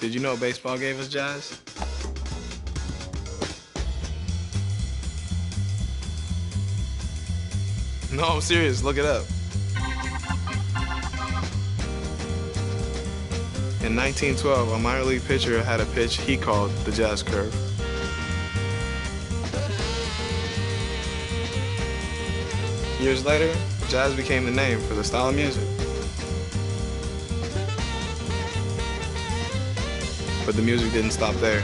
Did you know baseball gave us jazz? No, I'm serious. Look it up. In 1912, a minor league pitcher had a pitch he called the jazz curve. Years later, jazz became the name for the style of music. But the music didn't stop there.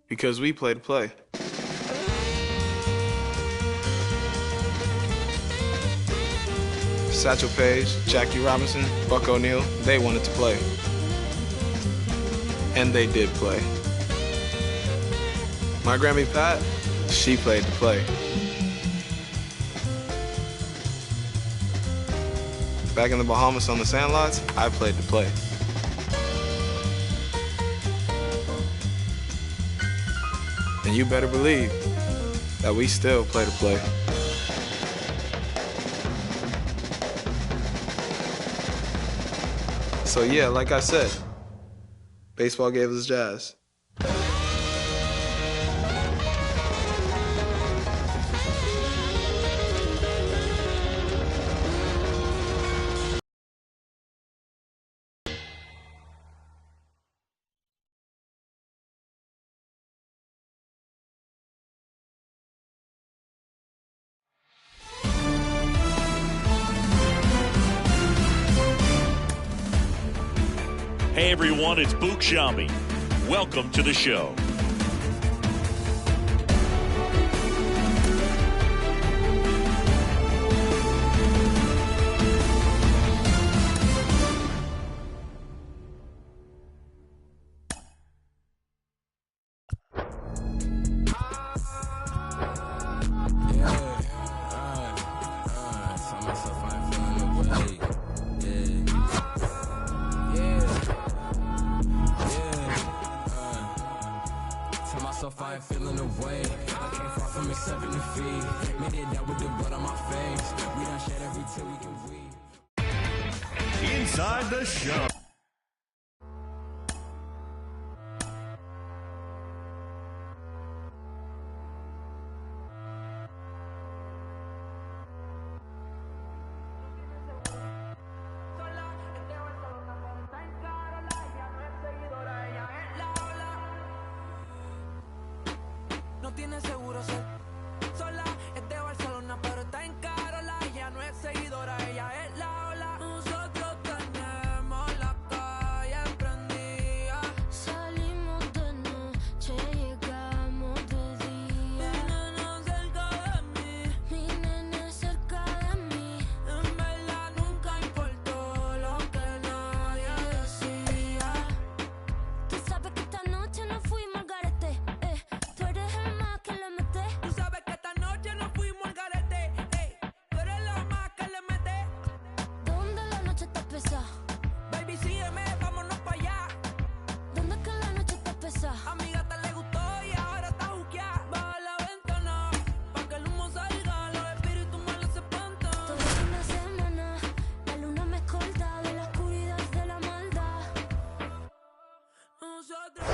Because we play to play. Satchel Paige, Jackie Robinson, Buck O'Neil, they wanted to play. And they did play. My Grammy Pat, she played to play. Back in the Bahamas on the sandlots, I played to play. And you better believe that we still play to play. So yeah, like I said, baseball gave us jazz. Hey everyone, it's Book Shambi. Welcome to the show. I ain't feeling away. I came far from accepting defeat. Made it out with the blood on my face. We done shed every tear we can weep. Inside the show. No tiene seguro ser sola, es de Barcelona, pero está en Carola. Ella no es seguidora, ella es la ola. Nosotros tenemos la calle prendida. Salimos de noche, llegamos de día. Mi nena cerca de mí, mi nena cerca de mí. En verdad nunca importó lo que nadie decía. Tú sabes que esta noche no fuimos al garete, tú eres el más que le mete. Tú sabes que esta noche no fuimos al garete, tú eres la más que le mete. ¿Dónde la noche está pesada? Baby, sígueme, vámonos para allá. ¿Dónde que la noche está pesada? Amiga, te le gustó y ahora está juqueada. Baja la ventana, pa' que el humo salga, los espíritus malos se espantan. Toda una semana, la luna me escolta de la oscuridad de la maldad. Nosotros...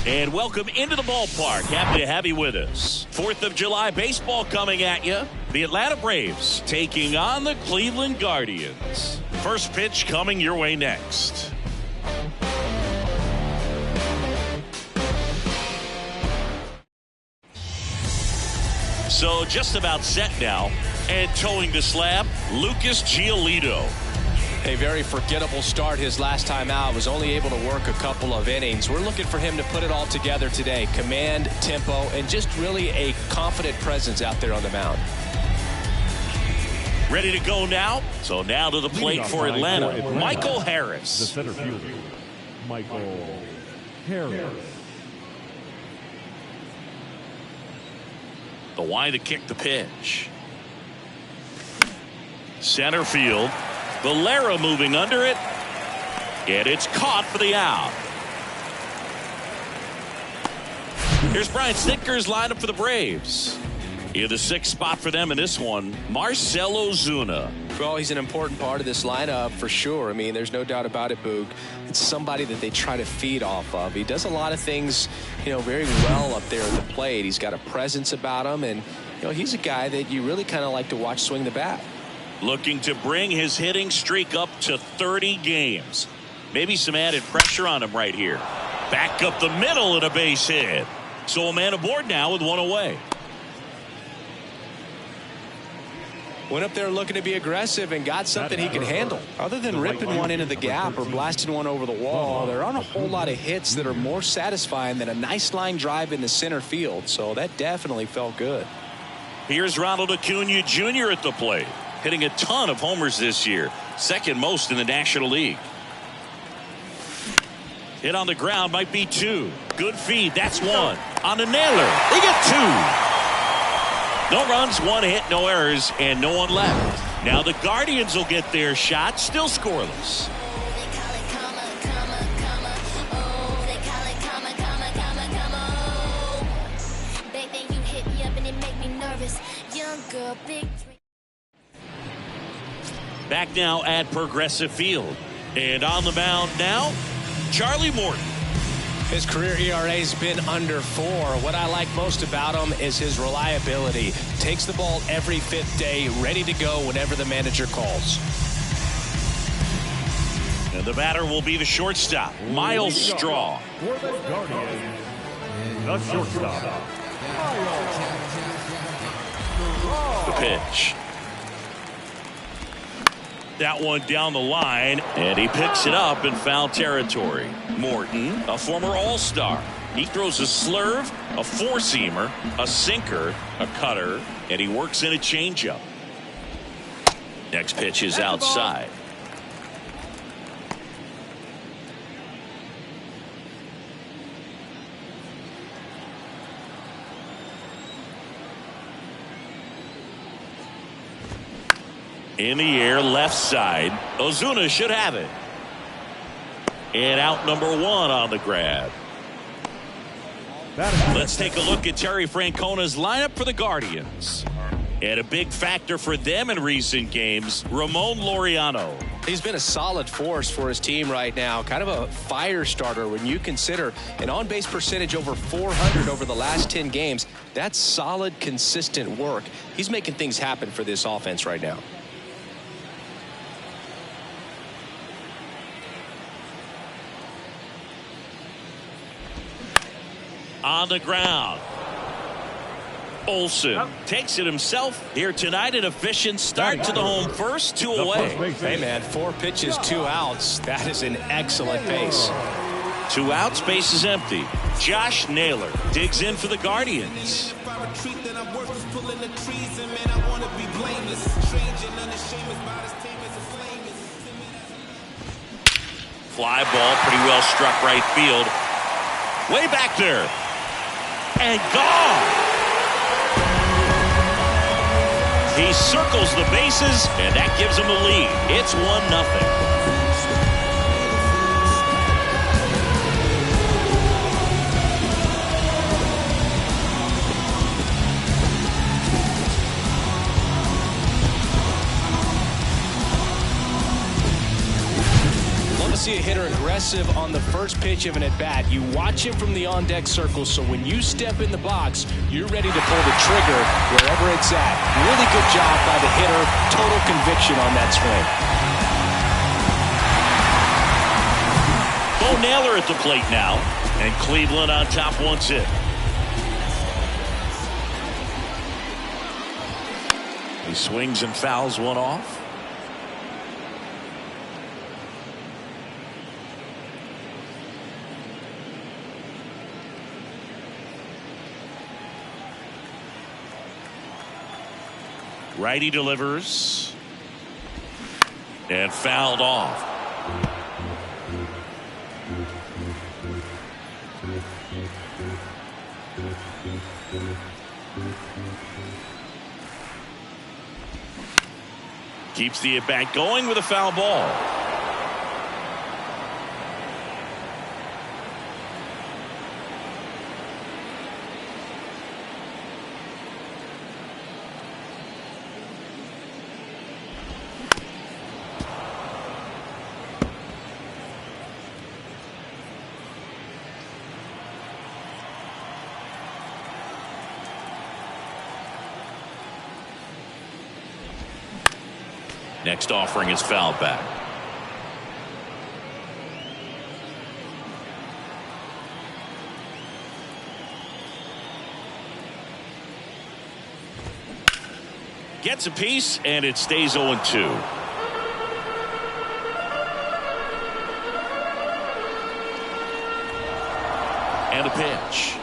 And welcome into the ballpark. Happy to have you with us. 4th of July baseball coming at you. The Atlanta Braves taking on the Cleveland Guardians. First pitch coming your way next. So just about set now. And towing the slab, Lucas Giolito. A very forgettable start his last time out. Was only able to work a couple of innings. We're looking for him to put it all together today. Command, tempo, and just really a confident presence out there on the mound. Ready to go now? So now to the plate for Atlanta, Michael Harris. The center fielder, Michael Harris. The wide to kick the pitch. Center field. Valera moving under it. And it's caught for the out. Here's Brian Snitker's lineup for the Braves. In the 6th spot for them in this one, Marcell Ozuna. Well, he's an important part of this lineup for sure. I mean, there's no doubt about it, Boog. It's somebody that they try to feed off of. He does a lot of things, very well up there at the plate. He's got a presence about him, and, he's a guy that you really kind of like to watch swing the bat. Looking to bring his hitting streak up to 30 games. Maybe some added pressure on him right here. Back up the middle and a base hit. So a man aboard now with one away. Went up there looking to be aggressive and got something he can handle. Other than ripping one into the gap or blasting one over the wall, there aren't a whole lot of hits that are more satisfying than a nice line drive in the center field. So that definitely felt good. Here's Ronald Acuna Jr. at the plate, hitting a ton of homers this year, second most in the National League. Hit on the ground, might be two. Good feed, that's one. On a nailer, they get two. No runs, one hit, no errors, and no one left. Now the Guardians will get their shot, still scoreless. Back now at Progressive Field. And on the mound now, Charlie Morton. His career ERA has been under 4. What I like most about him is his reliability. Takes the ball every 5th day, ready to go whenever the manager calls. And the batter will be the shortstop, Miles Straw. For the Guardians, the shortstop, The pitch. That one down the line, and he picks it up in foul territory. Morton, a former All-Star. He throws a slurve, a four-seamer, a sinker, a cutter, and he works in a changeup. Next pitch is outside. In the air, left side. Ozuna should have it. And out number 1 on the grab. Let's take a look at Terry Francona's lineup for the Guardians. And a big factor for them in recent games, Ramon Laureano. He's been a solid force for his team right now. Kind of a fire starter when you consider an on-base percentage over 400 over the last 10 games. That's solid, consistent work. He's making things happen for this offense right now. On the ground. Olsen takes it himself here tonight. An efficient start to the home first, 2 away. Hey, man, 4 pitches, 2 outs. That is an excellent pace. 2 outs, base is empty. Josh Naylor digs in for the Guardians. Fly ball, pretty well struck right field. Way back there. And gone. He circles the bases, and that gives him the lead. It's 1-0. See a hitter aggressive on the first pitch of an at-bat. You watch him from the on-deck circle, so when you step in the box, you're ready to pull the trigger wherever it's at. Really good job by the hitter. Total conviction on that swing. Bo Naylor at the plate now, and Cleveland on top once hit. He swings and fouls one off. Righty delivers. And fouled off. Keeps the at-bat going with a foul ball. Next offering is fouled back. Gets a piece, and it stays 0-2. And a pitch.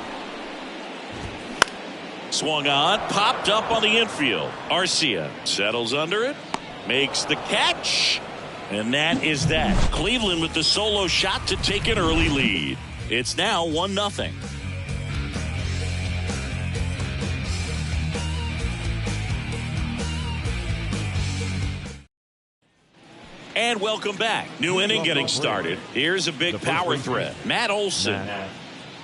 Swung on, popped up on the infield. Arcia settles under it, makes the catch, and that is that. Cleveland with the solo shot to take an early lead. It's now 1-0. And welcome back. New inning getting started. Here's a big power threat. Matt Olson.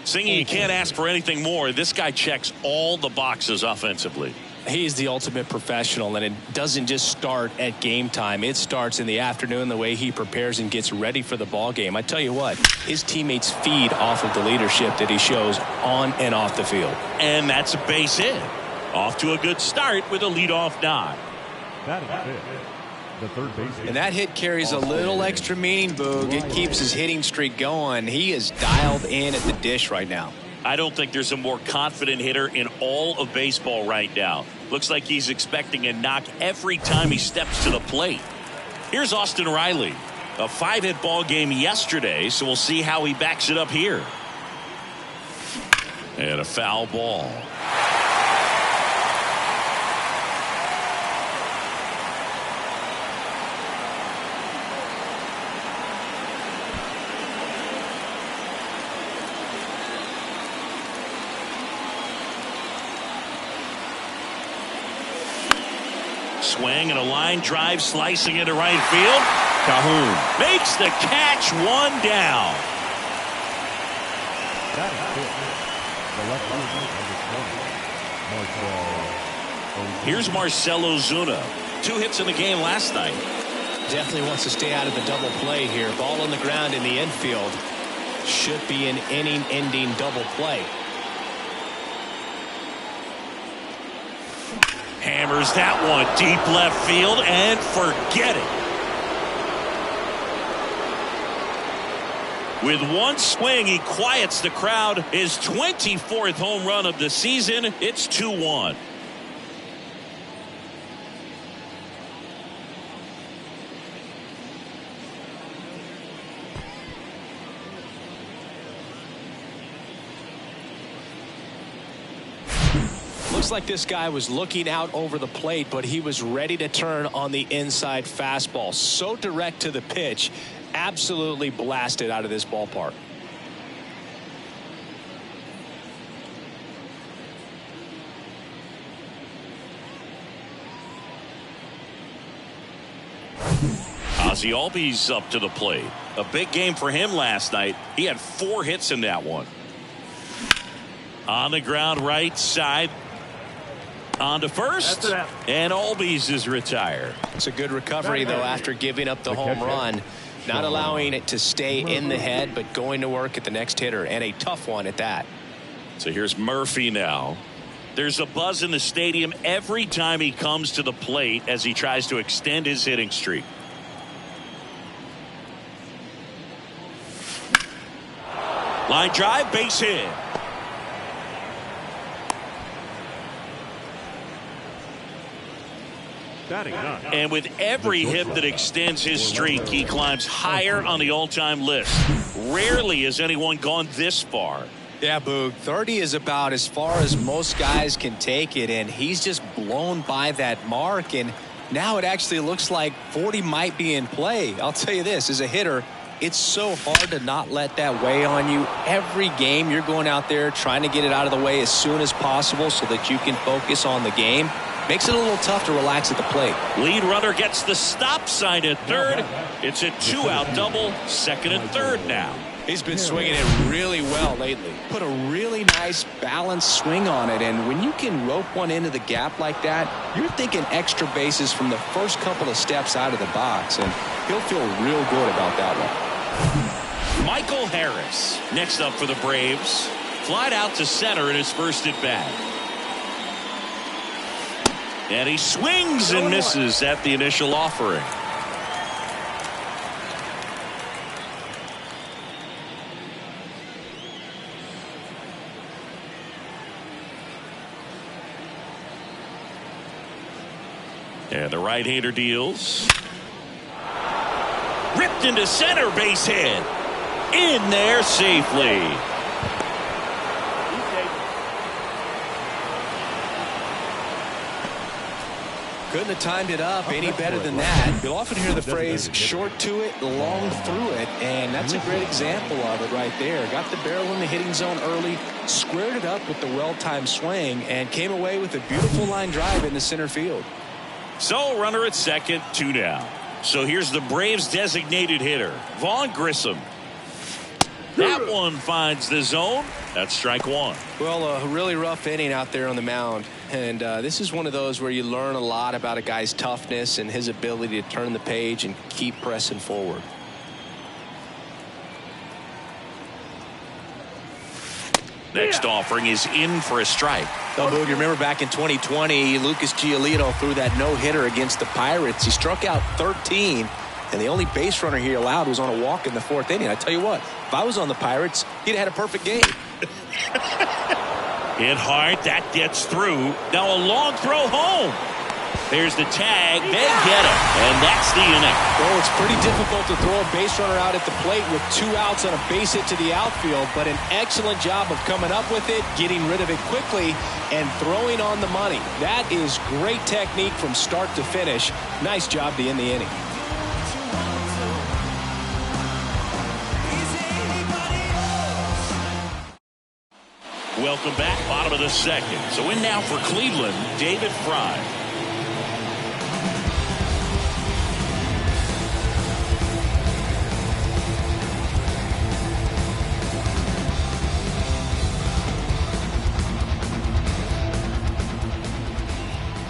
Singing, you can't ask for anything more. This guy checks all the boxes offensively. He's the ultimate professional, and it doesn't just start at game time. It starts in the afternoon, the way he prepares and gets ready for the ball game. I tell you what, his teammates feed off of the leadership that he shows on and off the field. And that's a base hit. Off to a good start with a leadoff knock. That is it. The third baseman. And that hit carries a little extra meaning, Boog. It keeps his hitting streak going. He is dialed in at the dish right now. I don't think there's a more confident hitter in all of baseball right now. Looks like he's expecting a knock every time he steps to the plate. Here's Austin Riley. A 5-hit ball game yesterday, so we'll see how he backs it up here. And a foul ball. Swing and a line drive slicing into right field. Cahoon makes the catch, one down. That is it. The left fielder, number 20, Marcell. Here's Marcell Ozuna. 2 hits in the game last night. Definitely wants to stay out of the double play here. Ball on the ground in the infield. Should be an inning-ending double play. Hammers that one deep left field and forget it. With one swing, he quiets the crowd. His 24th home run of the season. It's 2-1. Looks like this guy was looking out over the plate, but he was ready to turn on the inside fastball. So direct to the pitch, absolutely blasted out of this ballpark. Ozzie Albies up to the plate. A big game for him last night. He had 4 hits in that one. On the ground right side. On to first, and Albies is retired. It's a good recovery, though, after giving up the home run. Not allowing it to stay in the head, but going to work at the next hitter, and a tough one at that. So here's Murphy now. There's a buzz in the stadium every time he comes to the plate as he tries to extend his hitting streak. Line drive, base hit. And with every hit that extends his streak, he climbs higher on the all-time list. Rarely has anyone gone this far. Yeah, Boog, 30 is about as far as most guys can take it, and he's just blown by that mark, and now it actually looks like 40 might be in play. I'll tell you this, as a hitter, it's so hard to not let that weigh on you. Every game you're going out there trying to get it out of the way as soon as possible so that you can focus on the game. Makes it a little tough to relax at the plate. Lead runner gets the stop sign at third. It's a 2-out double, second and third now. He's been swinging it really well lately. Put a really nice balanced swing on it, and when you can rope one into the gap like that, you're thinking extra bases from the first couple of steps out of the box, and he'll feel real good about that one. Michael Harris next up for the Braves. Flied out to center in his first at bat. And he swings and misses at the initial offering. And the right-hander deals. Ripped into center, base hit. In there safely. Couldn't have timed it up any better than that. You'll often hear the phrase short to it, long through it, and that's a great example of it right there. Got the barrel in the hitting zone early, squared it up with the well-timed swing, and came away with a beautiful line drive into center field. So runner at second, 2 down. So here's the Braves designated hitter, Vaughn Grissom. That one finds the zone. That's strike one. Well, a really rough inning out there on the mound. And this is one of those where you learn a lot about a guy's toughness and his ability to turn the page and keep pressing forward. Next offering is in for a strike. So, Boog, you remember back in 2020, Lucas Giolito threw that no-hitter against the Pirates. He struck out 13, and the only base runner he allowed was on a walk in the 4th inning. I tell you what, if I was on the Pirates, he'd have had a perfect game. Hit hard, that gets through. Now a long throw home. There's the tag, they get him, and that's the inning. Well, it's pretty difficult to throw a base runner out at the plate with 2 outs on a base hit to the outfield, but an excellent job of coming up with it, getting rid of it quickly, and throwing on the money. That is great technique from start to finish. Nice job to end the inning. Welcome back, bottom of the second. So in now for Cleveland, David Fry.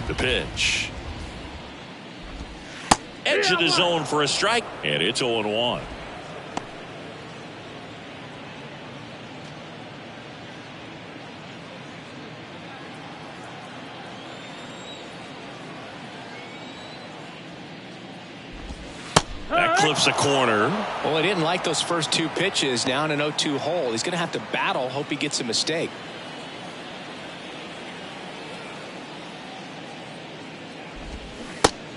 The pitch. Edge of the zone for a strike, and it's 0-1. That clips a corner. Well, he didn't like those first 2 pitches down an 0-2 hole. He's going to have to battle, hope he gets a mistake.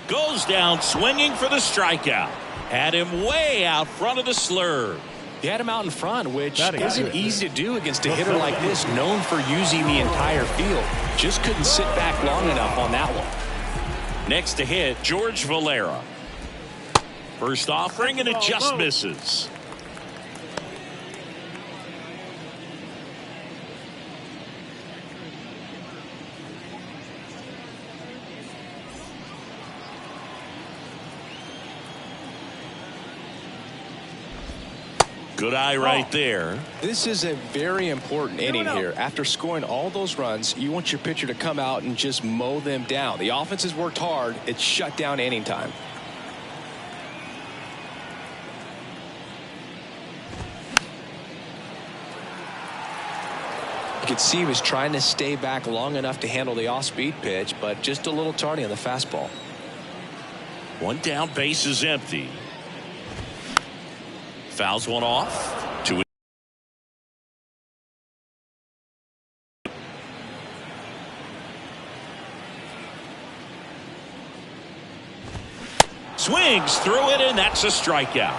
Goes down swinging for the strikeout. Had him way out front of the slurve. He had him out in front, which isn't easy to do against a hitter like this, known for using the entire field. Just couldn't sit back long enough on that one. Next to hit, George Valera. First offering, and it just misses. Good eye right there. This is a very important inning here. After scoring all those runs, you want your pitcher to come out and just mow them down. The offense has worked hard. It's shut down inning time. You could see he was trying to stay back long enough to handle the off-speed pitch, but just a little tardy on the fastball. One down, base is empty. Fouls one off. 2. Swings through it, and that's a strikeout.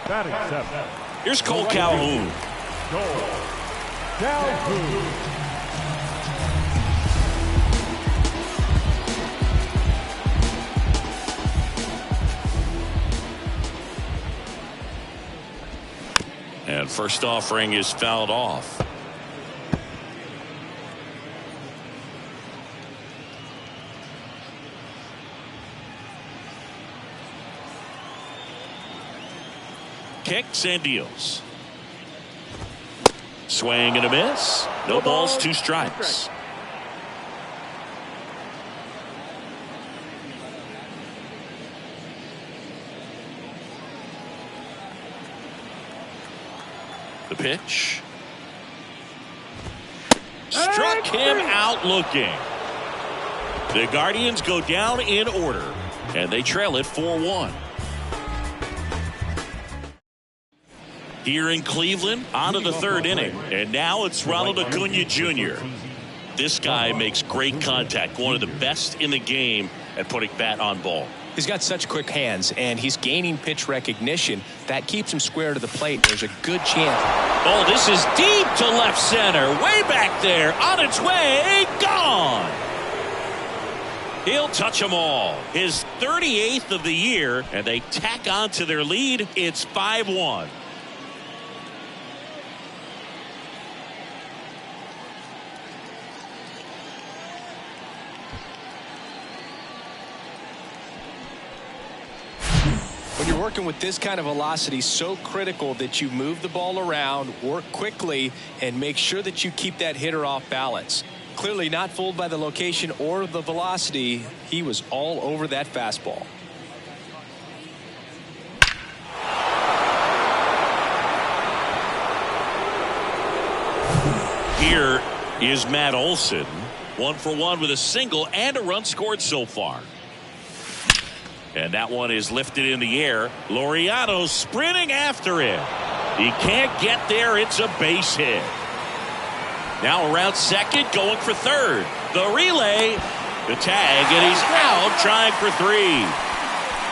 Batting 7. Here's Cole Calhoun. Calhoun. And first offering is fouled off. Kicks and deals. Swing and a miss. No balls, 2 strikes. The pitch. Struck him out looking. The Guardians go down in order, and they trail it 4-1. Here in Cleveland, on to the third inning. And now it's Ronald Acuna Jr. This guy makes great contact, one of the best in the game at putting bat on ball. He's got such quick hands, and he's gaining pitch recognition. That keeps him square to the plate. There's a good chance. Oh, this is deep to left center. Way back there. On its way. Gone. He'll touch them all. His 38th of the year, and they tack on to their lead. It's 5-1. When you're working with this kind of velocity, so critical that you move the ball around, work quickly, and make sure that you keep that hitter off balance. Clearly not fooled by the location or the velocity. He was all over that fastball. Here is Matt Olson. 1 for 1 with a single and a run scored so far. And that one is lifted in the air. Laureano sprinting after it. He can't get there. It's a base hit. Now around second, going for third. The relay, the tag, and he's out trying for 3.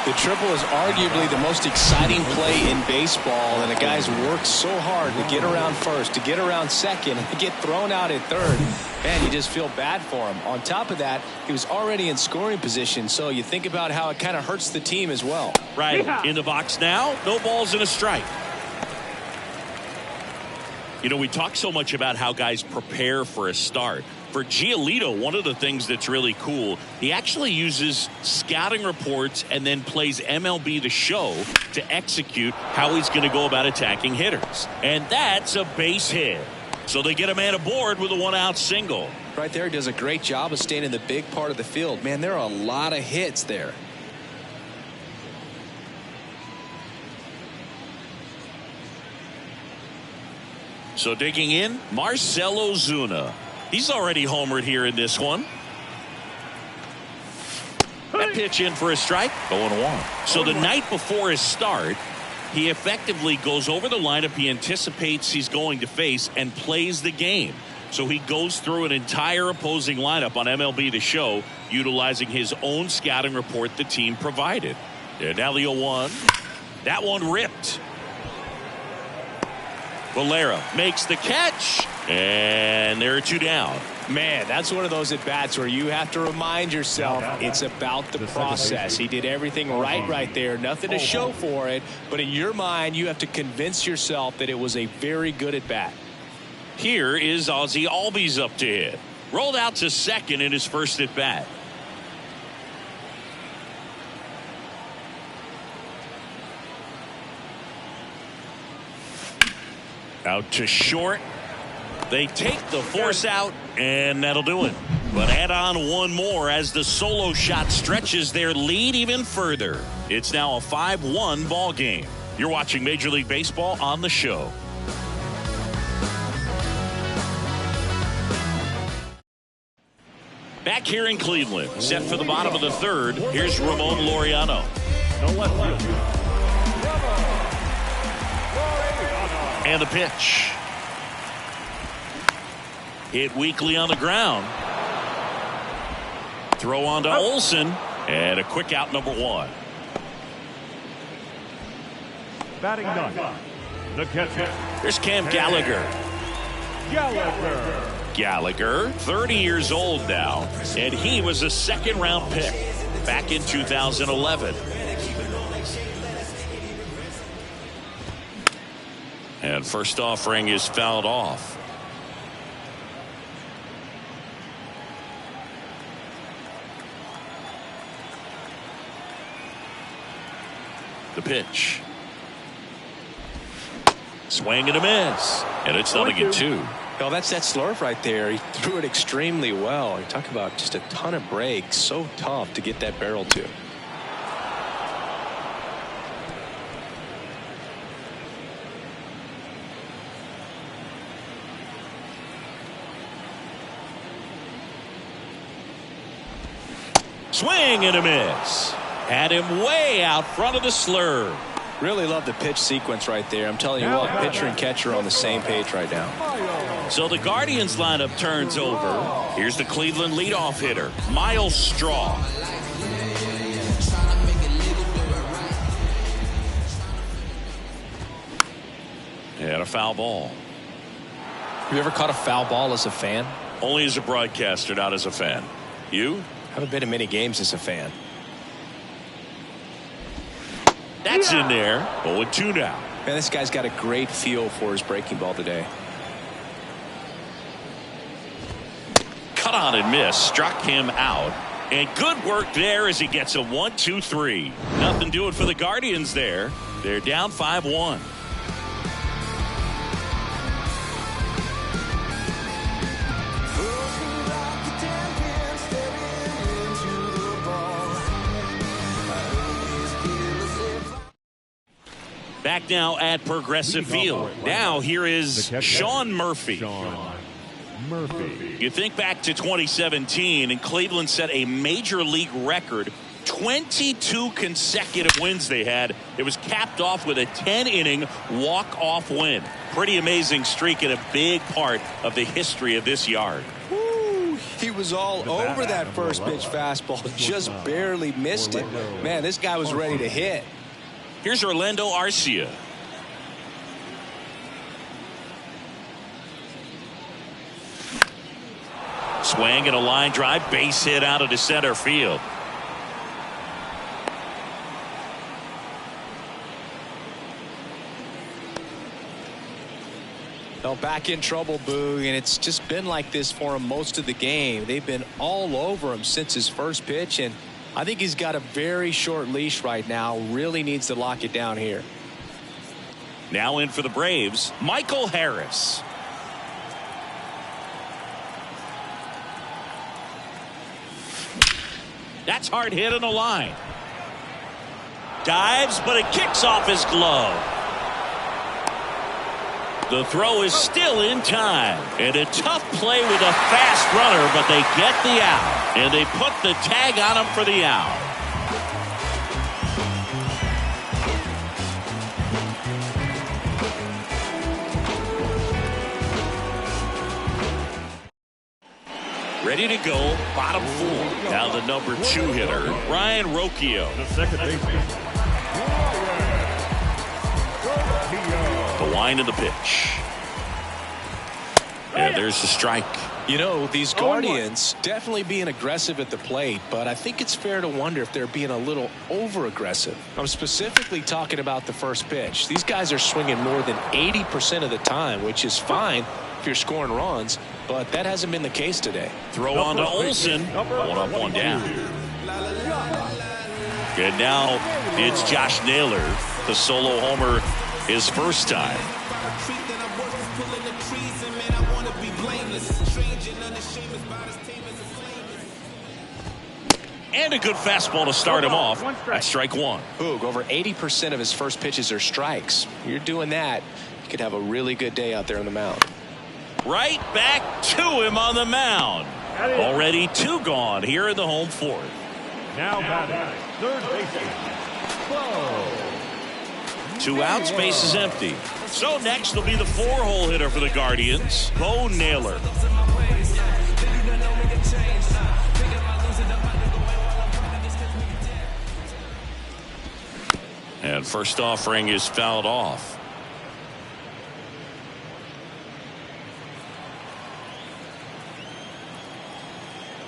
The triple is arguably the most exciting play in baseball, and the guys work so hard to get around first, to get around second, and to get thrown out at third. Man, you just feel bad for him. On top of that, he was already in scoring position, so you think about how it kind of hurts the team as well. Right. In the box now, no balls and a strike. You know, we talk so much about how guys prepare for a start. For Giolito, one of the things that's really cool, he actually uses scouting reports and then plays MLB The Show to execute how he's going to go about attacking hitters. And that's a base hit. So they get a man aboard with a 1-out single. Right there, he does a great job of staying in the big part of the field. Man, there are a lot of hits there. So digging in, Marcell Ozuna. He's already homered here in this one. That pitch in for a strike. 0-1. So the night before his start, he effectively goes over the lineup he anticipates he's going to face and plays the game. So he goes through an entire opposing lineup on MLB The Show, utilizing his own scouting report the team provided. And now the 0-1. That one ripped. Valera makes the catch, and there are 2 down. Man, that's one of those at-bats where you have to remind yourself it's about the process. He did everything right there. Nothing to show for it, but in your mind, you have to convince yourself that it was a very good at-bat. Here is Ozzie Albies up to hit. Rolled out to second in his first at-bat. Out to short. They take the force out, and that'll do it. But add on one more as the solo shot stretches their lead even further. It's now a 5-1 ball game. You're watching Major League Baseball on The Show. Back here in Cleveland, set for the bottom of the third. Here's Ramon Laureano. No left field. And the pitch. Hit weakly on the ground. Throw on to Olson. And a quick out, number 1. Batting none. The catcher. There's Cam Gallagher. Gallagher, 30 years old now, and he was a second-round pick back in 2011. And first offering is fouled off. The pitch. Swing and a miss. And it's 0-2. Well, that's that slurve right there. He threw it extremely well. You talk about just a ton of breaks. So tough to get that barrel to. Swing and a miss. Had him way out front of the slurve. Really love the pitch sequence right there. I'm telling you what, pitcher and catcher are on the same page right now. So the Guardians lineup turns over. Here's the Cleveland leadoff hitter, Miles Straw. And a foul ball. Have you ever caught a foul ball as a fan? Only as a broadcaster, not as a fan. You? Haven't been to many games as a fan. That's in there. 0-2 now. Man, this guy's got a great feel for his breaking ball today. Cut on and miss. Struck him out. And good work there as he gets a 1-2-3. Nothing doing for the Guardians there. They're down 5-1. Back now at Progressive Field. Now here is Sean Murphy. You think back to 2017 and Cleveland set a major league record. 22 consecutive wins they had. It was capped off with a 10-inning walk-off win. Pretty amazing streak and a big part of the history of this yard. Woo, he was all over that first pitch fastball. Just barely missed it. Man, this guy was ready to hit. Here's Orlando Arcia. Swing and a line drive, base hit out of the center field. Well, back in trouble, Boog, and it's just been like this for him most of the game. They've been all over him since his first pitch, and I think he's got a very short leash right now. Really needs to lock it down here. Now in for the Braves, Michael Harris. That's hard hit on the line. Dives, but it kicks off his glove. The throw is still in time. And a tough play with a fast runner, but they get the out. And they put the tag on him for the out. Ready to go, bottom four. Now the number 2 hitter, Ryan Rocchio. The second baseman. The line of the pitch. And there's the strike. You know, these Guardians definitely being aggressive at the plate, but I think it's fair to wonder if they're being a little over-aggressive. I'm specifically talking about the first pitch. These guys are swinging more than 80% of the time, which is fine if you're scoring runs, but that hasn't been the case today. Throw on to Olsen. One up, one down. And now it's Josh Naylor, the solo homer his first time. And a good fastball to start him off. That's strike one. Boog, over 80% of his first pitches are strikes. You're doing that, you could have a really good day out there on the mound. Right back to him on the mound. Already 2 gone here in the home fourth. Now batting, third baseman. 2 outs, base is empty. So next will be the 4-hole hitter for the Guardians, Bo Naylor. And first offering is fouled off.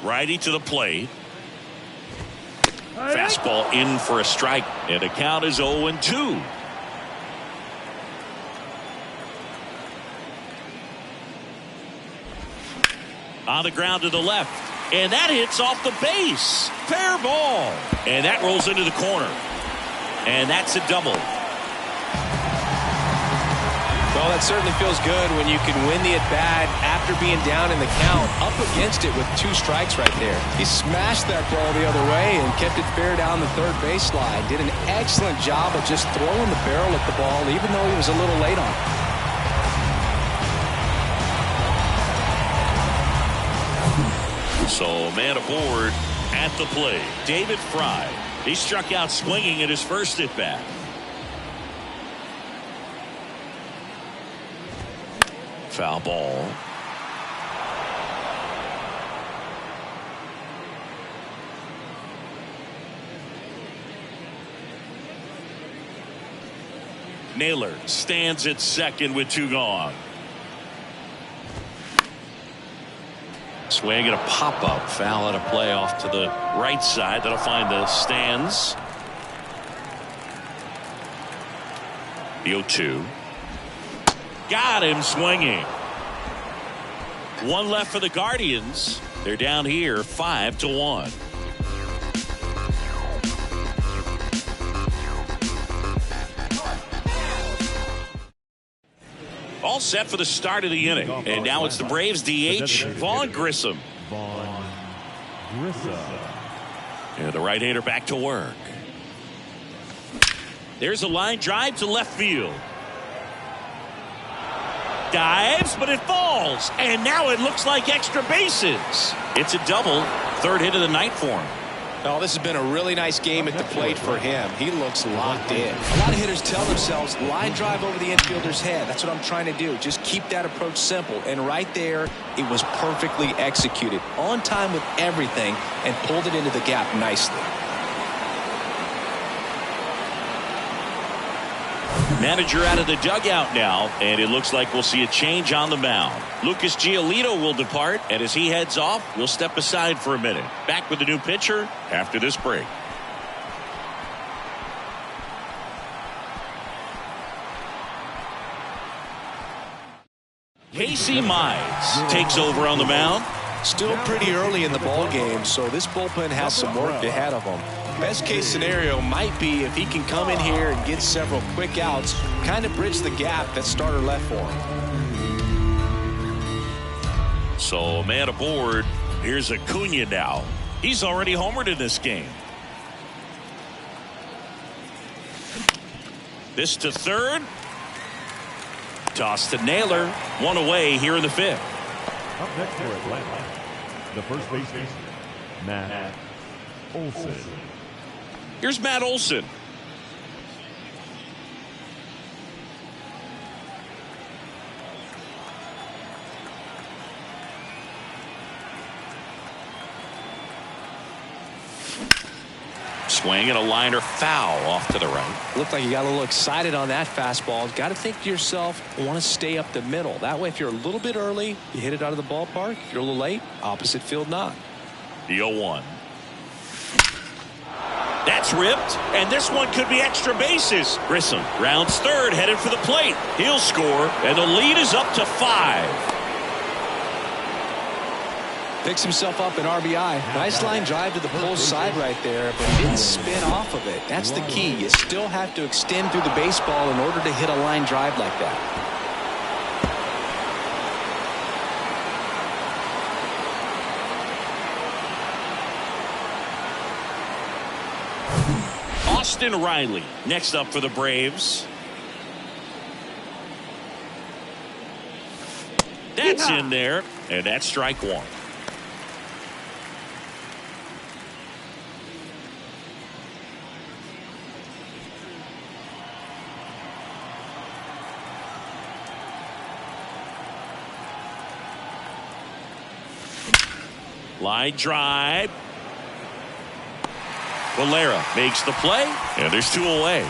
Righty to the plate. Fastball in for a strike. And the count is 0-2. On the ground to the left. And that hits off the base. Fair ball. And that rolls into the corner. And that's a double. Well, that certainly feels good when you can win the at-bat after being down in the count, up against it with 2 strikes right there. He smashed that ball the other way and kept it fair down the third baseline. Did an excellent job of just throwing the barrel at the ball, even though he was a little late on it. So man aboard At the plate, David Fry. He struck out swinging at his first at bat. Foul ball. Naylor stands at second with 2 gone. Swing and a pop-up. Foul at a play off to the right side. That'll find the stands. The 0-2. Got him swinging. 1 left for the Guardians. They're down here 5-1. All set for the start of the inning. And now it's the Braves DH, Vaughn Grissom. And the right-hander back to work. There's a line drive to left field. Dives, but it falls. And now it looks like extra bases. It's a double. 3rd hit of the night for him. Oh, this has been a really nice game at the plate for him. He looks locked in. A lot of hitters tell themselves, line drive over the infielder's head. That's what I'm trying to do. Just keep that approach simple. And right there, it was perfectly executed. On time with everything and pulled it into the gap nicely. Manager out of the dugout now, and it looks like we'll see a change on the mound. Lucas Giolito will depart, and as he heads off, we'll step aside for a minute. Back with the new pitcher after this break. Casey Mize takes over on the mound. Still pretty early in the ball game, so this bullpen has some work ahead of them. Best case scenario might be if he can come in here and get several quick outs, kind of bridge the gap that starter left for him. So a man aboard. Here's Acuna now. He's already homered in this game. This to 3rd. Toss to Naylor. 1 away here in the 5th. Up next for Atlanta, the first baseman, Matt Olson. Here's Matt Olson. Swing and a liner foul off to the right. Looked like you got a little excited on that fastball. Got to think to yourself, I want to stay up the middle. That way, if you're a little bit early, you hit it out of the ballpark. If you're a little late, opposite field not. The 0-1. That's ripped, and this one could be extra bases. Grissom rounds 3rd, headed for the plate. He'll score, and the lead is up to 5. Picks himself up an RBI. Nice line drive to the pull side right there, but he didn't spin off of it. That's the key. You still have to extend through the baseball in order to hit a line drive like that. Austin Riley next up for the Braves. That's in there, and that's strike 1. Line drive. Valera makes the play, and there's 2 away.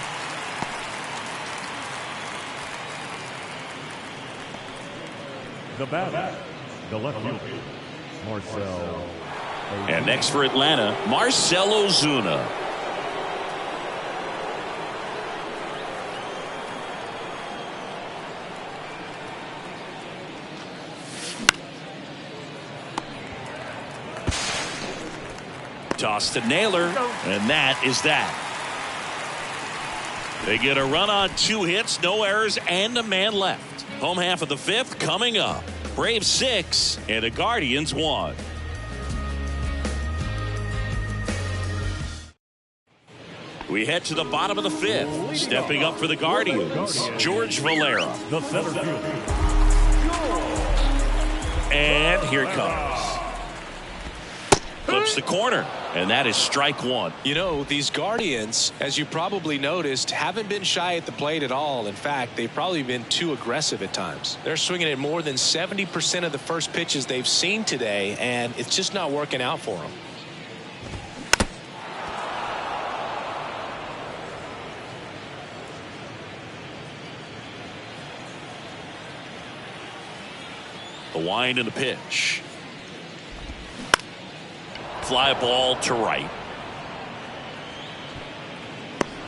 The batter, the left fielder, Marcell. And next for Atlanta, Marcell Ozuna. Toss to Naylor, and that is that. They get a run on 2 hits, no errors, and a man left. Home half of the 5th coming up. Braves 6 and the Guardians 1. We head to the bottom of the 5th. Stepping up for the Guardians, George Valera. The center fielder. And here it comes. Clips the corner, And that is strike one. You know, these Guardians, as you probably noticed, haven't been shy at the plate at all. In fact, they've probably been too aggressive at times. They're swinging at more than 70% of the first pitches they've seen today, and it's just not working out for them. The wind and the pitch. Fly ball to right.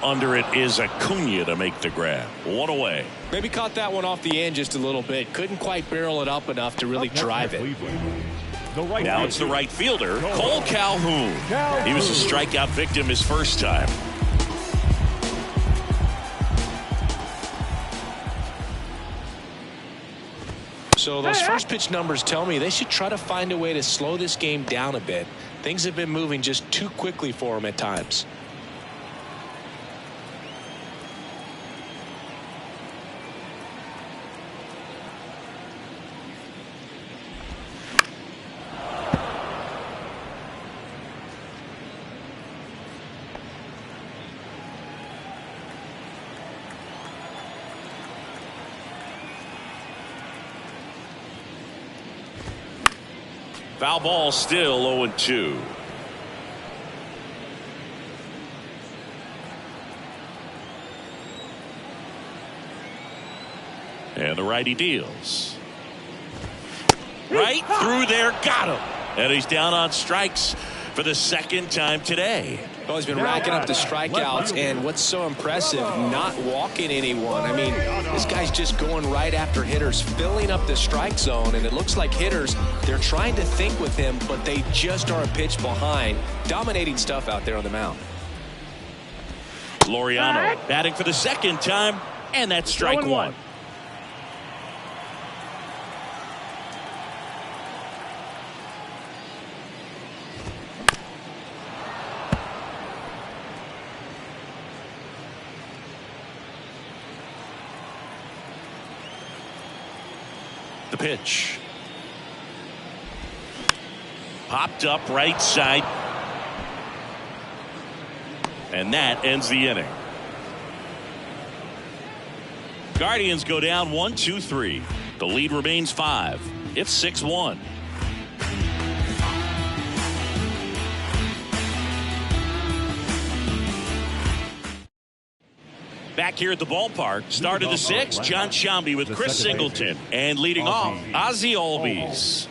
Under it is Acuna to make the grab. One away. Maybe caught that one off the end just a little bit. Couldn't quite barrel it up enough to really drive it. Now it's the right fielder, Cole Calhoun. He was a strikeout victim his first time. So those first pitch numbers tell me they should try to find a way to slow this game down a bit. Things have been moving just too quickly for them at times. Foul ball, still 0-2. And the righty deals. Right through there, got him. And he's down on strikes for the second time today. Well, he's been racking up the strikeouts, and what's so impressive, not walking anyone. I mean, this guy's just going right after hitters, filling up the strike zone, and it looks like hitters, they're trying to think with him, but they just are a pitch behind. Dominating stuff out there on the mound. Laureano batting for the second time, and that's strike one. The pitch. Popped up right side. And that ends the inning. Guardians go down 1-2-3. The lead remains 5. It's 6-1. Back here at the ballpark, start of the 6th, John Sciambi with Chris Singleton. And leading off, Ozzie Albies.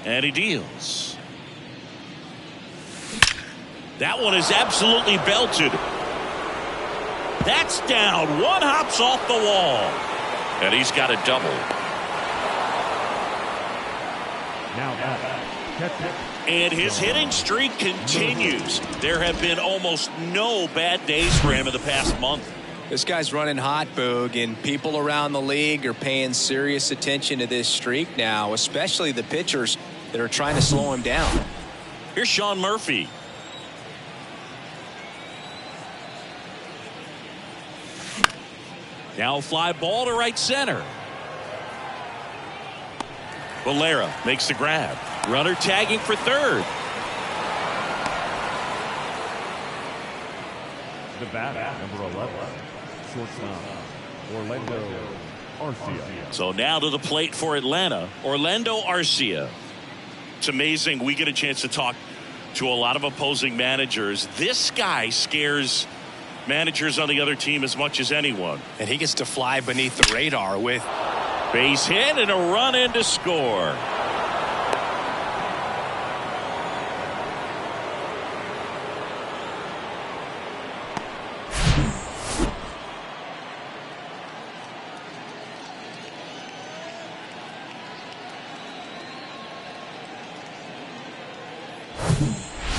And he deals. That one is absolutely belted. That's down. One hops off the wall. And he's got a double. And his hitting streak continues. There have been almost no bad days for him in the past month. This guy's running hot, Boog, and people around the league are paying serious attention to this streak now, especially the pitchers that are trying to slow him down. Here's Sean Murphy. Now fly ball to right center. Valera makes the grab. Runner tagging for third. The bat, number 11, shortstop, Orlando Arcia. So now to the plate for Atlanta, Orlando Arcia. It's amazing. We get a chance to talk to a lot of opposing managers. This guy scares managers on the other team as much as anyone. And he gets to fly beneath the radar with base hit and a run in to score.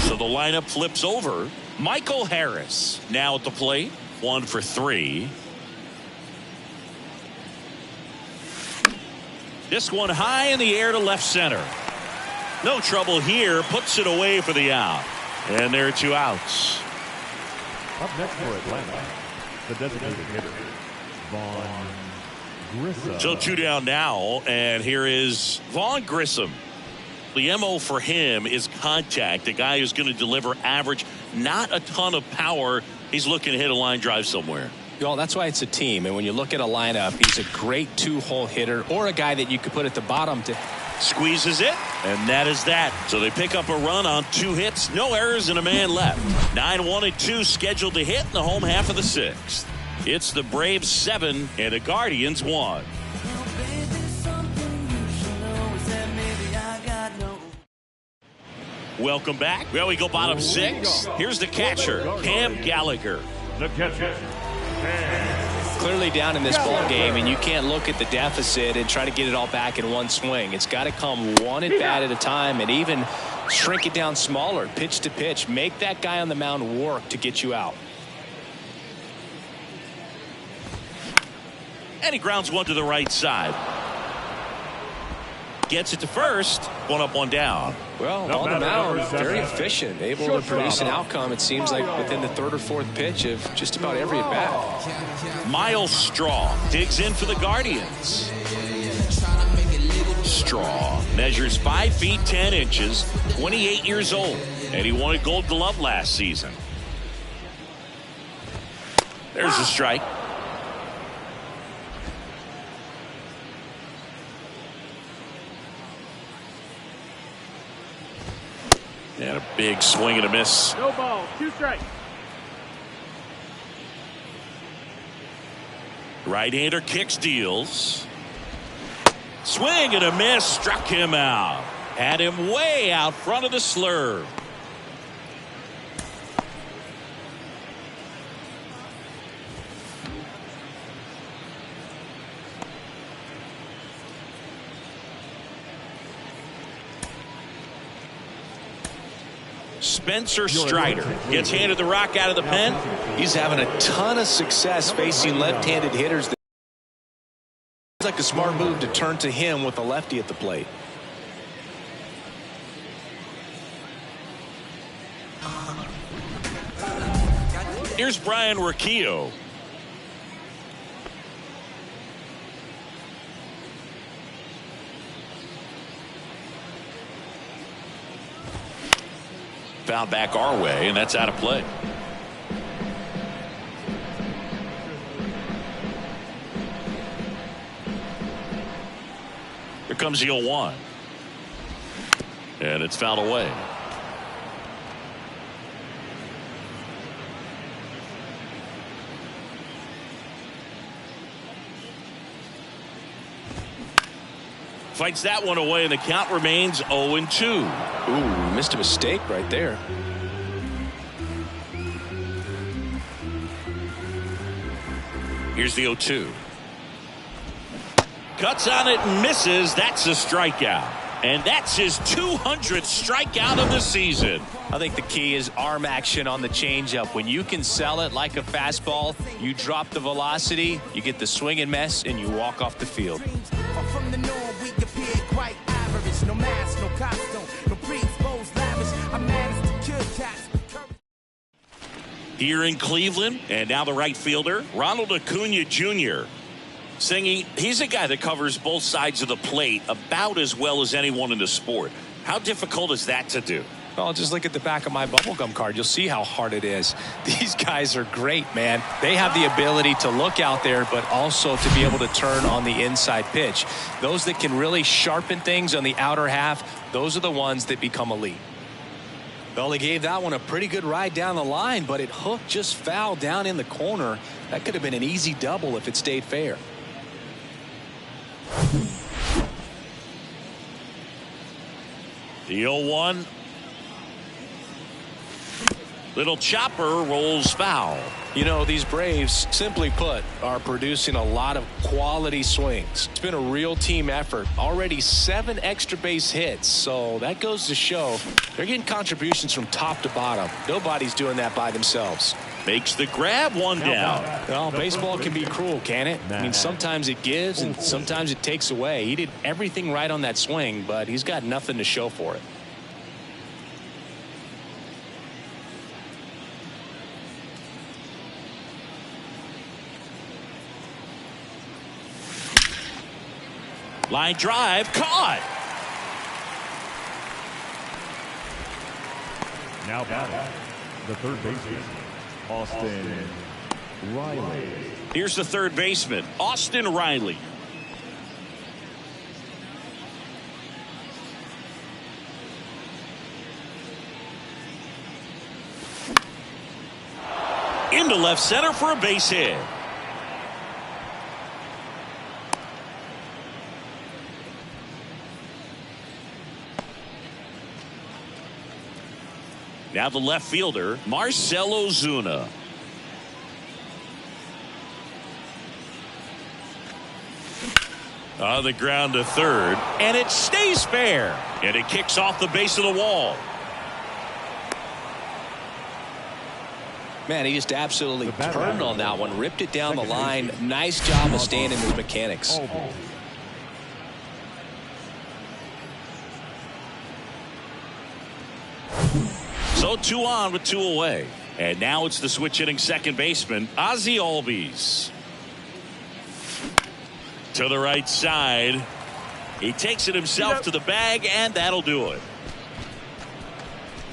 So the lineup flips over. Michael Harris now at the plate. 1 for 3. This one high in the air to left center. No trouble here. Puts it away for the out. And there are 2 outs. Up next for Atlanta, the designated hitter, Vaughn Grissom. So 2 down now, and here is Vaughn Grissom. The MO for him is contact. A guy who's going to deliver average, not a ton of power. He's looking to hit a line drive somewhere. Well, that's why it's a team. And when you look at a lineup, he's a great 2-hole hitter or a guy that you could put at the bottom to. Squeezes it, and that is that. So they pick up a run on 2 hits, no errors, and a man left. 9-1-2 scheduled to hit in the home half of the 6th. It's the Braves 7 and the Guardians 1. Welcome back. Well, we go bottom 6. Here's the catcher, Cam Gallagher. The catcher, Clearly down in this ball game, and you can't look at the deficit and try to get it all back in one swing. It's got to come one at bat at a time, and even shrink it down smaller, pitch to pitch. Make that guy on the mound work to get you out. And he grounds one to the right side. Gets it to first. 1 up, 1 down. Well, on the mound, very efficient, able to produce an outcome, it seems like, within the 3rd or 4th pitch of just about every at-bat. Miles Straw digs in for the Guardians. Straw measures 5 feet 10 inches, 28 years old, and he won a Gold Glove last season. There's a strike. And a big swing and a miss. no ball, 2 strikes. Right-hander kicks, deals. Swing and a miss, struck him out. Had him way out front of the slurve. Spencer Strider gets handed the rock out of the pen. He's having a ton of success facing left-handed hitters. It's like a smart move to turn to him with a lefty at the plate. Here's Brian Riccio. Found back our way, and that's out of play. Here comes the 0-1. And it's fouled away. Fights that one away, and the count remains 0-2. Ooh, missed a mistake right there. Here's the 0-2. Cuts on it and misses. That's a strikeout. And that's his 200th strikeout of the season. I think the key is arm action on the changeup. When you can sell it like a fastball, you drop the velocity, you get the swing and miss, and you walk off the field. From the north, we appear quite average. No mask, no costume, no pre-exposed lavish. I'm managed to kill cats. Here in Cleveland, and now the right fielder, Ronald Acuna Jr. Singing, he's a guy that covers both sides of the plate about as well as anyone in the sport. How difficult is that to do? Well, just look at the back of my bubblegum card. You'll see how hard it is. These guys are great, man. They have the ability to look out there, but also to be able to turn on the inside pitch. Those that can really sharpen things on the outer half, those are the ones that become elite. Well, they gave that one a pretty good ride down the line, but it hooked just foul down in the corner. That could have been an easy double if it stayed fair. The 0-1. Little chopper rolls foul. You know, these Braves, simply put, are producing a lot of quality swings. It's been a real team effort. Already 7 extra base hits, so that goes to show they're getting contributions from top to bottom. Nobody's doing that by themselves. Makes the grab, 1 down. Well, baseball can be cruel, can it? I mean, sometimes it gives and sometimes it takes away. He did everything right on that swing, but he's got nothing to show for it. Line drive, caught. Now batting, the third baseman, Austin Riley. Here's the third baseman, Austin Riley. Into left center for a base hit. Now the left fielder, Marcell Ozuna. On the ground to third, and it stays fair. And it kicks off the base of the wall. Man, he just absolutely turned on that one, ripped it down the line. Nice job of staying in his mechanics. So 2 on with 2 away. And now it's the switch hitting second baseman, Ozzie Albies. To the right side. He takes it himself to the bag, and that'll do it.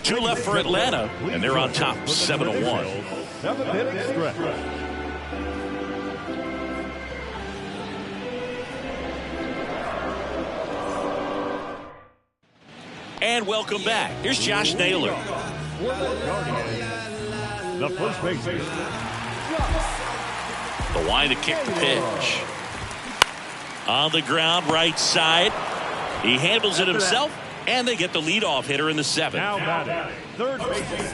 2 left for Atlanta, and they're on top 7-1. 7th inning stretch. And welcome back. Here's Josh Naylor. The first baseman. The wind to kick the pitch. On the ground, right side. He handles it himself, and they get the leadoff hitter in the 7th. Now batting, third baseman.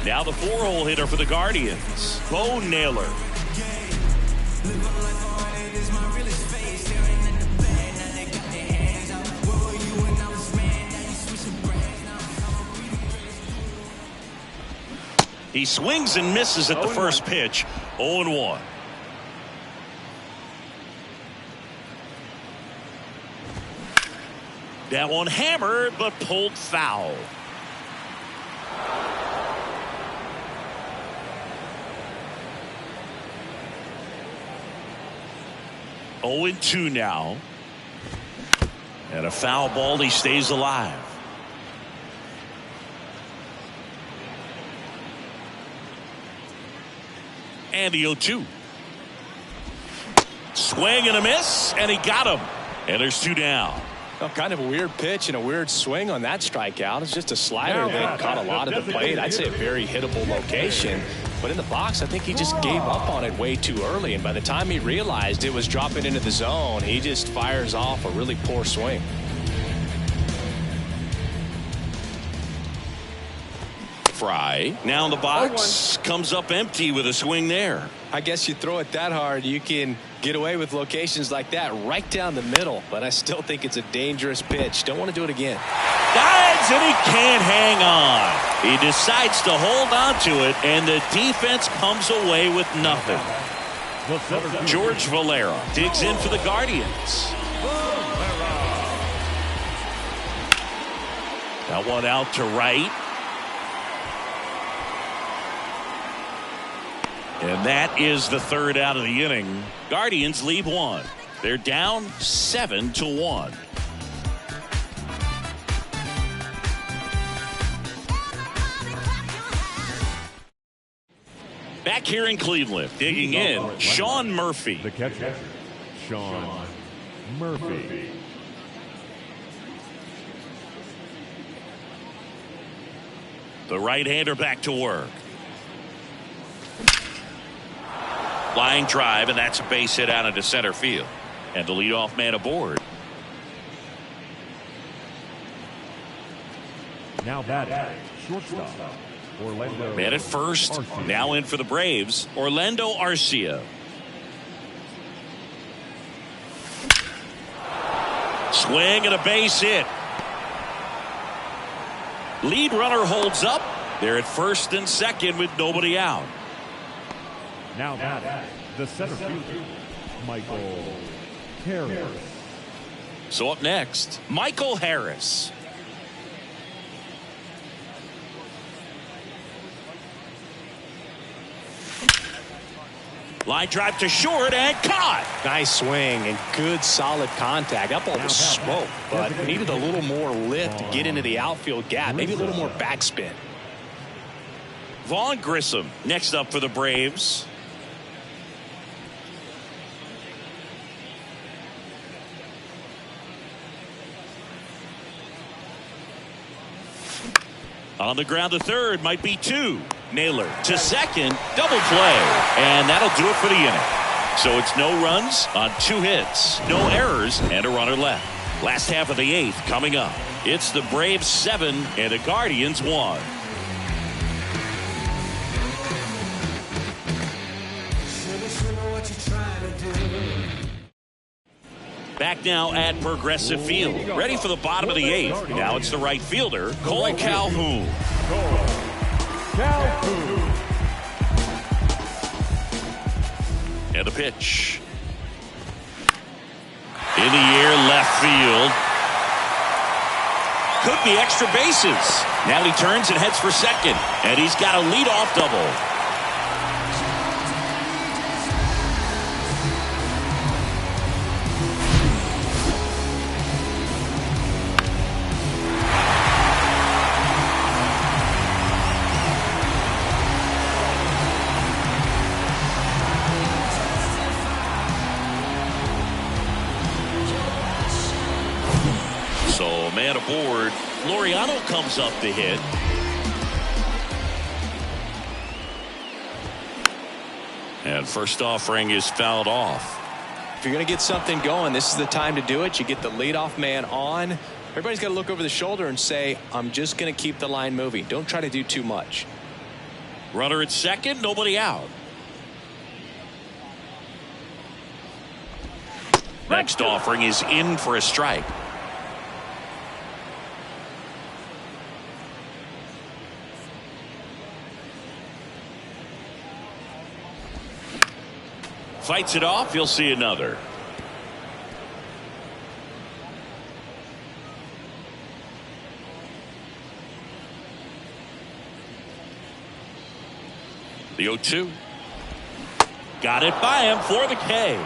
Now the 4-hole hitter for the Guardians, Bo Naylor. He swings and misses at the first pitch. 0-1. That one hammered but pulled foul. Oh, 2 now. And a foul ball. He stays alive. And the 0-2. Swing and a miss, and he got him. And there's 2 down. Well, kind of a weird pitch and a weird swing on that strikeout. It's just a slider that caught a lot of the plate. I'd say a very hittable location. But in the box, I think he just gave up on it way too early. And by the time he realized it was dropping into the zone, he just fires off a really poor swing. Fry now in the box, comes up empty with a swing there. I guess you throw it that hard, you can get away with locations like that right down the middle. But I still think it's a dangerous pitch. Don't want to do it again. Dives, and he can't hang on. He decides to hold on to it, and the defense comes away with nothing. George Valera digs in for the Guardians. That one out to right. And that is the 3rd out of the inning. Guardians lead 1. They're down 7-1. Back here in Cleveland, digging in, Sean Murphy. The catcher, Sean Murphy. The right-hander back to work. Line drive, and that's a base hit out into center field. And the leadoff man aboard. Now batting, shortstop, Orlando. Man at first, now in for the Braves, Orlando Arcia. Swing and a base hit. Lead runner holds up. They're at first and second with nobody out. Now batting, the center fielder, Michael Harris. So up next, Michael Harris. Line drive to short and caught. Nice swing and good solid contact. That ball was smoked, but needed a little more lift to get into the outfield gap. Maybe a little more backspin. Vaughn Grissom next up for the Braves. On the ground to third, might be two. Naylor to second, double play, and that'll do it for the inning. So it's no runs on 2 hits, no errors, and a runner left. Last half of the 8th coming up. It's the Braves 7 and the Guardians 1. Back now at Progressive Field. Ready for the bottom of the 8th. Now it's the right fielder, Cole Calhoun. And the pitch. In the air, left field. Could be extra bases. Now he turns and heads for second. And he's got a leadoff double. So man aboard. Laureano comes up to hit. And first offering is fouled off. If you're going to get something going, this is the time to do it. You get the leadoff man on. Everybody's got to look over the shoulder and say, I'm just going to keep the line moving. Don't try to do too much. Runner at second, nobody out. Next offering is in for a strike. Fights it off. You'll see another. The 0-2. Got it by him for the K.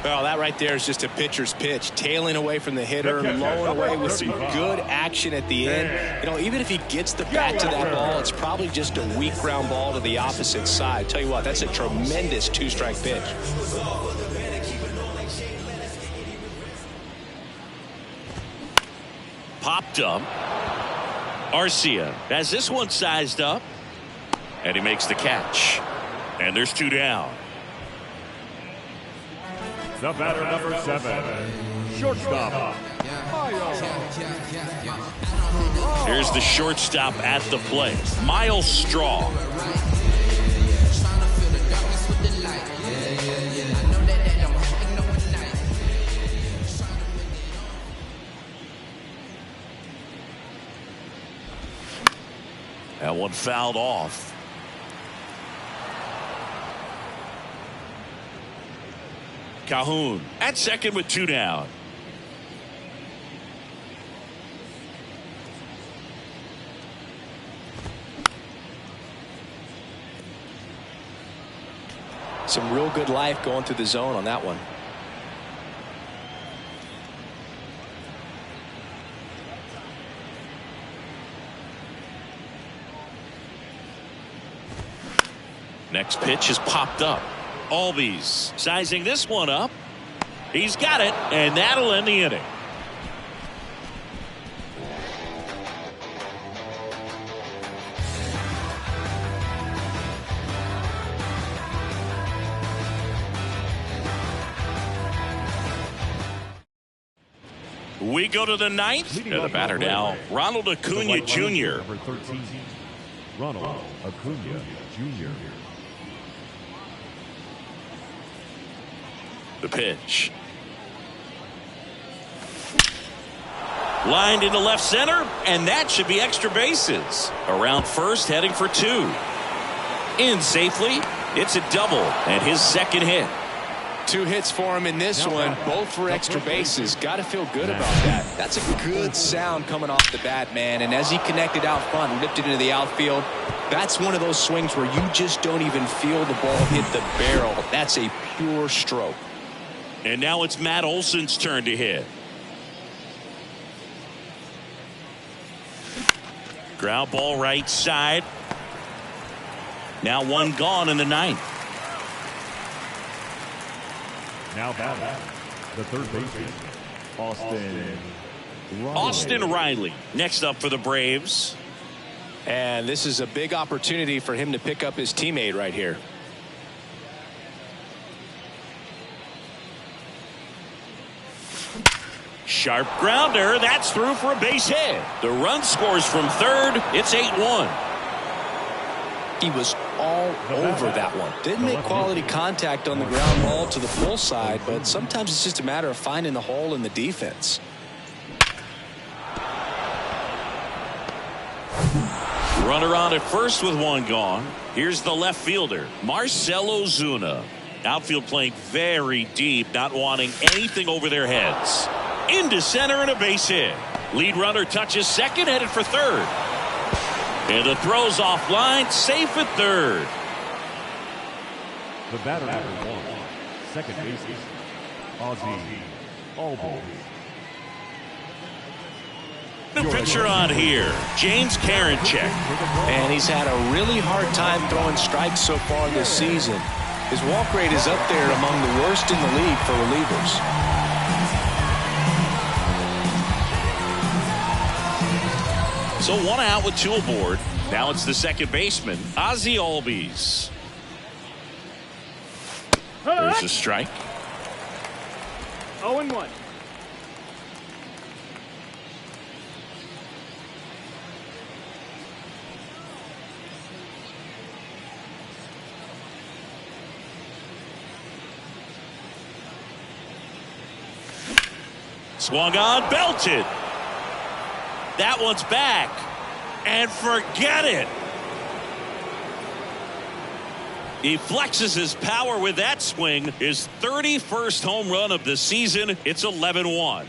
Well, that right there is just a pitcher's pitch. Tailing away from the hitter, lowing away with some good action at the end. You know, even if he gets the bat to that ball, it's probably just a weak ground ball to the opposite side. Tell you what, that's a tremendous 2-strike pitch. Popped up. Arcia has this one sized up. And he makes the catch. And there's 2 down. The batter, number 7, shortstop. Here's the shortstop at the plate, Miles Straw. That one fouled off. Calhoun at second with 2 down. Some real good life going through the zone on that one. Next pitch is popped up. Albies sizing this one up. He's got it, and that'll end the inning. We go to the 9th. And the batter now, Ronald Acuna Jr. Number 13, Ronald Acuna Jr. The pitch. Lined into left center, and that should be extra bases. Around first, heading for 2. In safely, it's a double, and his second hit. 2 hits for him in this one, both for extra bases. Got to feel good about that. That's a good sound coming off the bat, man. And as he connected out front, lifted into the outfield, That's one of those swings where you just don't even feel the ball hit the barrel. That's a pure stroke. And now it's Matt Olson's turn to hit. Ground ball right side. Now one gone in the ninth. Now batting, the third baseman, Austin Riley next up for the Braves. And this is a big opportunity for him to pick up his teammate right here. Sharp grounder. That's through for a base hit. The run scores from third. It's 8-1. He was all over that one. Didn't make quality contact on the ground ball to the pull side, but sometimes it's just a matter of finding the hole in the defense. Runner on at first with one gone. Here's the left fielder, Marcell Ozuna. Outfield playing very deep, not wanting anything over their heads. Into center and a base hit. Lead runner touches second, headed for third. And the throw's offline, safe at third. The batter number 1, second baseman, Ozzy Albies. The pitcher on here, James Karinchak. And he's had a really hard time throwing strikes so far this season. His walk rate is up there among the worst in the league for relievers. So one out with two aboard. Now it's the second baseman, Ozzy Albies. There's a strike. 0-1. Swung on, belted. That one's back. And forget it. He flexes his power with that swing. His 31st home run of the season. It's 11-1.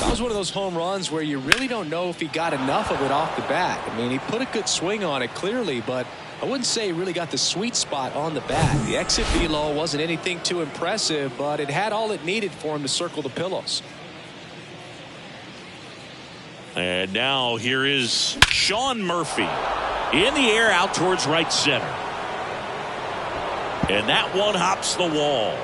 That was one of those home runs where you really don't know if he got enough of it off the bat. I mean, he put a good swing on it clearly, but I wouldn't say he really got the sweet spot on the bat. The exit velo wasn't anything too impressive, but it had all it needed for him to circle the pillows. And now here is Sean Murphy in the air out towards right center. And that one hops the wall.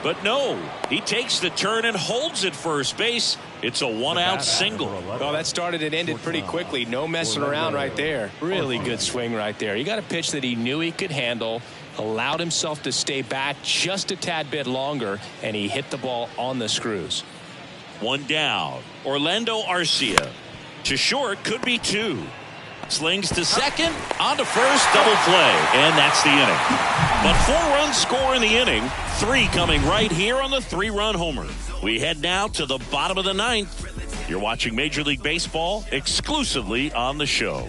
But no, he takes the turn and holds at first base. It's a one-out single. Well, that started and ended pretty quickly. No messing around right there. Really good swing right there. He got a pitch that he knew he could handle, allowed himself to stay back just a tad bit longer, and he hit the ball on the screws. One down. Orlando Arcia. To short, could be two. Slings to second, on to first, double play, and that's the inning. But 4-run score in the inning, 3 coming right here on the 3-run homer. We head now to the bottom of the ninth. You're watching Major League Baseball exclusively on the show.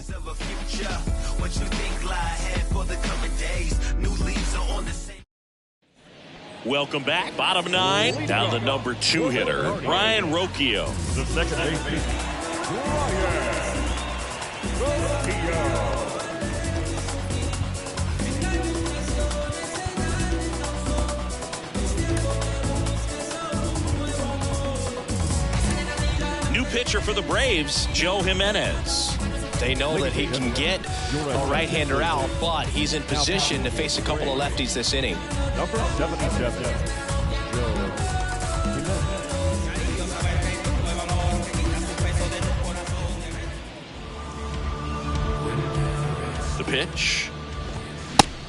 Welcome back. Bottom 9, down the number 2 hitter, Ryan Rocchio. The second baseman, Ryan Rocchio. New pitcher for the Braves, Joe Jimenez. They know that he can get a right-hander out, but he's in position to face a couple of lefties this inning. Number 77, Joe Jimenez. The pitch.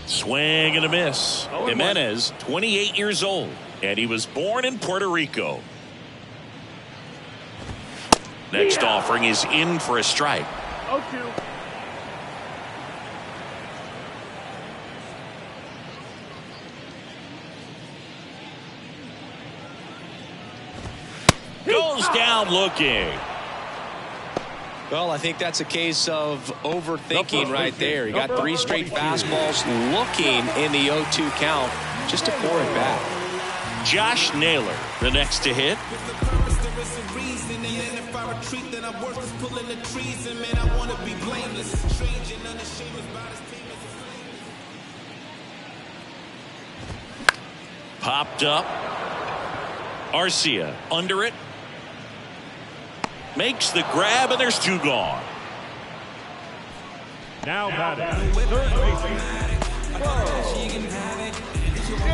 Swing and a miss. Jimenez, 28 years old, and he was born in Puerto Rico. Next offering is in for a strike. 0-2. Goes down looking. Well, I think that's a case of overthinking right there. You got 3 straight fastballs looking in the 0-2 count just to pour it back. Josh Naylor, the next to hit. Popped up. Arcia under it. Makes the grab, and there's 2 gone. Now batting, third baseman.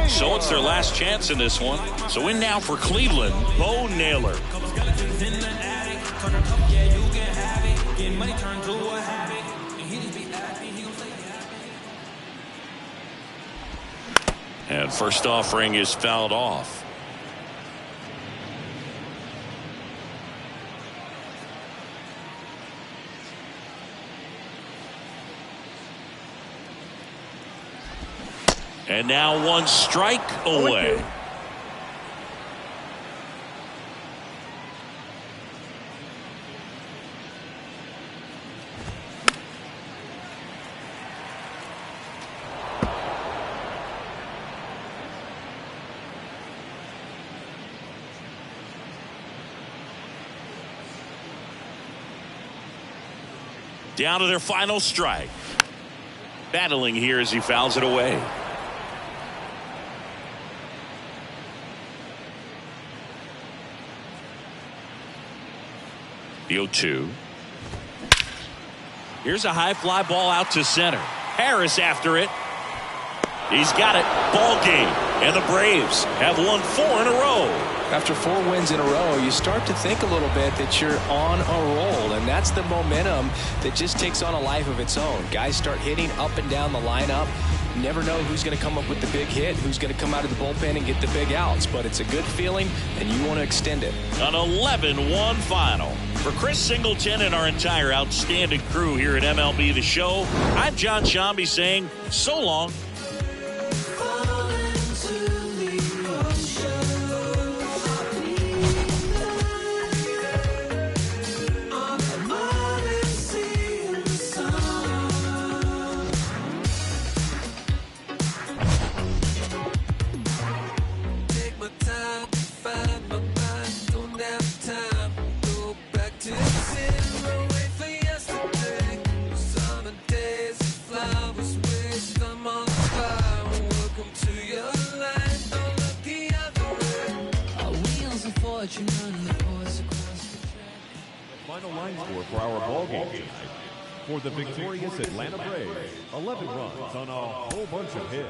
So it's their last chance in this one. So in now for Cleveland, Bo Naylor. And first offering is fouled off. And now 1 strike away. Down to their final strike. Battling here as he fouls it away. The 0-2. Here's a high fly ball out to center. Harris after it. He's got it. Ball game. And the Braves have won 4 in a row. After 4 wins in a row, you start to think a little bit that you're on a roll, and that's the momentum that just takes on a life of its own. Guys start hitting up and down the lineup. You never know who's going to come up with the big hit, who's going to come out of the bullpen and get the big outs, but it's a good feeling, and you want to extend it. An 11-1 final. For Chris Singleton and our entire outstanding crew here at MLB The Show, I'm John Shambi saying so long. Final line score for our ball game tonight. For the victorious Atlanta Braves, 11 runs on a whole bunch of hits.